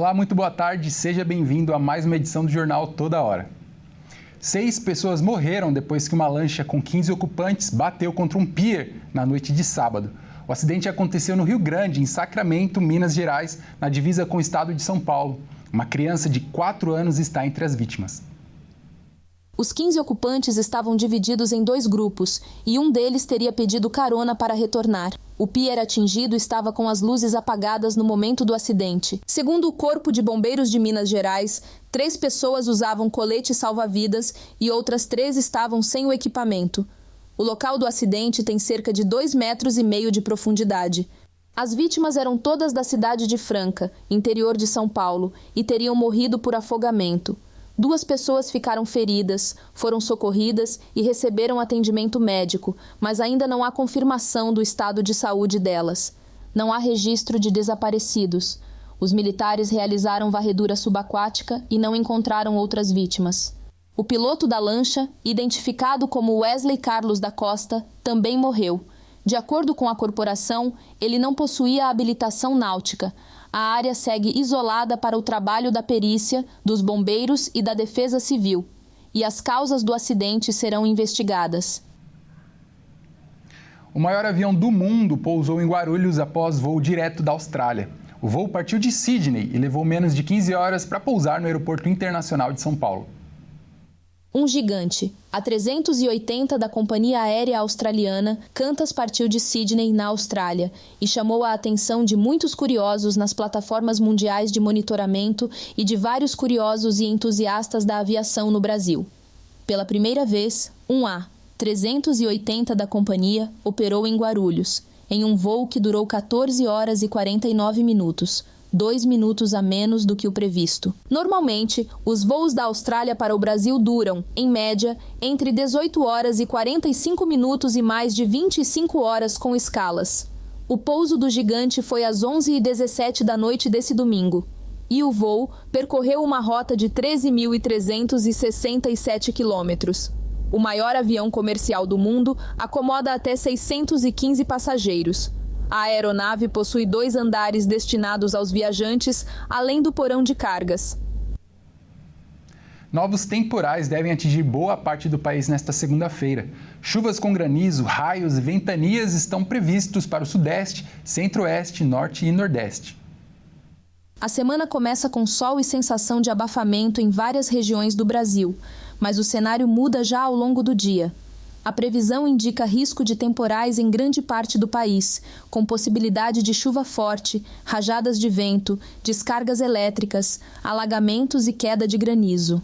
Olá, muito boa tarde, seja bem-vindo a mais uma edição do Jornal Toda Hora. 6 pessoas morreram depois que uma lancha com 15 ocupantes bateu contra um pier na noite de sábado. O acidente aconteceu no Rio Grande, em Sacramento, Minas Gerais, na divisa com o estado de São Paulo. Uma criança de 4 anos está entre as vítimas. Os 15 ocupantes estavam divididos em 2 grupos e um deles teria pedido carona para retornar. O pier atingido estava com as luzes apagadas no momento do acidente. Segundo o Corpo de Bombeiros de Minas Gerais, 3 pessoas usavam colete salva-vidas e outras 3 estavam sem o equipamento. O local do acidente tem cerca de 2,5 metros de profundidade. As vítimas eram todas da cidade de Franca, interior de São Paulo, e teriam morrido por afogamento. 2 pessoas ficaram feridas, foram socorridas e receberam atendimento médico, mas ainda não há confirmação do estado de saúde delas. Não há registro de desaparecidos. Os militares realizaram varredura subaquática e não encontraram outras vítimas. O piloto da lancha, identificado como Wesley Carlos da Costa, também morreu. De acordo com a corporação, ele não possuía habilitação náutica. A área segue isolada para o trabalho da perícia, dos bombeiros e da defesa civil. E as causas do acidente serão investigadas. O maior avião do mundo pousou em Guarulhos após voo direto da Austrália. O voo partiu de Sydney e levou menos de 15 horas para pousar no Aeroporto Internacional de São Paulo. Um gigante, A380 da companhia aérea australiana, Qantas partiu de Sydney, na Austrália, e chamou a atenção de muitos curiosos nas plataformas mundiais de monitoramento e de vários curiosos e entusiastas da aviação no Brasil. Pela primeira vez, um A380 da companhia operou em Guarulhos, em um voo que durou 14 horas e 49 minutos. 2 minutos a menos do que o previsto. Normalmente, os voos da Austrália para o Brasil duram, em média, entre 18 horas e 45 minutos e mais de 25 horas com escalas. O pouso do gigante foi às 11h17 da noite desse domingo, e o voo percorreu uma rota de 13.367 quilômetros. O maior avião comercial do mundo acomoda até 615 passageiros. A aeronave possui 2 andares destinados aos viajantes, além do porão de cargas. Novos temporais devem atingir boa parte do país nesta segunda-feira. Chuvas com granizo, raios e ventanias estão previstos para o Sudeste, Centro-Oeste, Norte e Nordeste. A semana começa com sol e sensação de abafamento em várias regiões do Brasil, mas o cenário muda já ao longo do dia. A previsão indica risco de temporais em grande parte do país, com possibilidade de chuva forte, rajadas de vento, descargas elétricas, alagamentos e queda de granizo.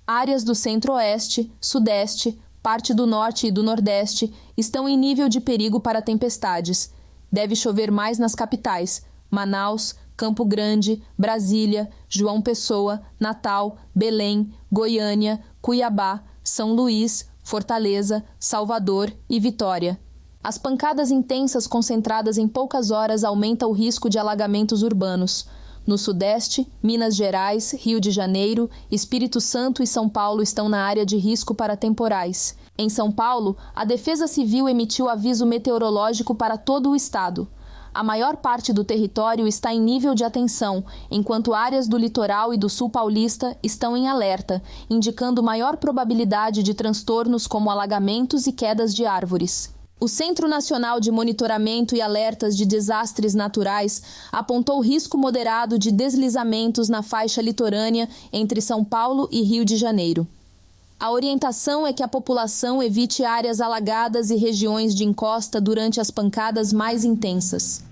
Áreas do Centro-Oeste, Sudeste, parte do Norte e do Nordeste estão em nível de perigo para tempestades. Deve chover mais nas capitais: Manaus, Campo Grande, Brasília, João Pessoa, Natal, Belém, Goiânia, Cuiabá, São Luís, Fortaleza, Salvador e Vitória. As pancadas intensas concentradas em poucas horas aumentam o risco de alagamentos urbanos. No Sudeste, Minas Gerais, Rio de Janeiro, Espírito Santo e São Paulo estão na área de risco para temporais. Em São Paulo, a Defesa Civil emitiu aviso meteorológico para todo o estado. A maior parte do território está em nível de atenção, enquanto áreas do litoral e do sul paulista estão em alerta, indicando maior probabilidade de transtornos como alagamentos e quedas de árvores. O Centro Nacional de Monitoramento e Alertas de Desastres Naturais apontou risco moderado de deslizamentos na faixa litorânea entre São Paulo e Rio de Janeiro. A orientação é que a população evite áreas alagadas e regiões de encosta durante as pancadas mais intensas.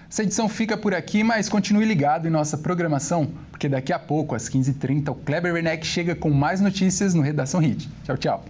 Essa edição fica por aqui, mas continue ligado em nossa programação, porque daqui a pouco, às 15h30, o Kleber Werneck chega com mais notícias no Redação Hit. Tchau, tchau.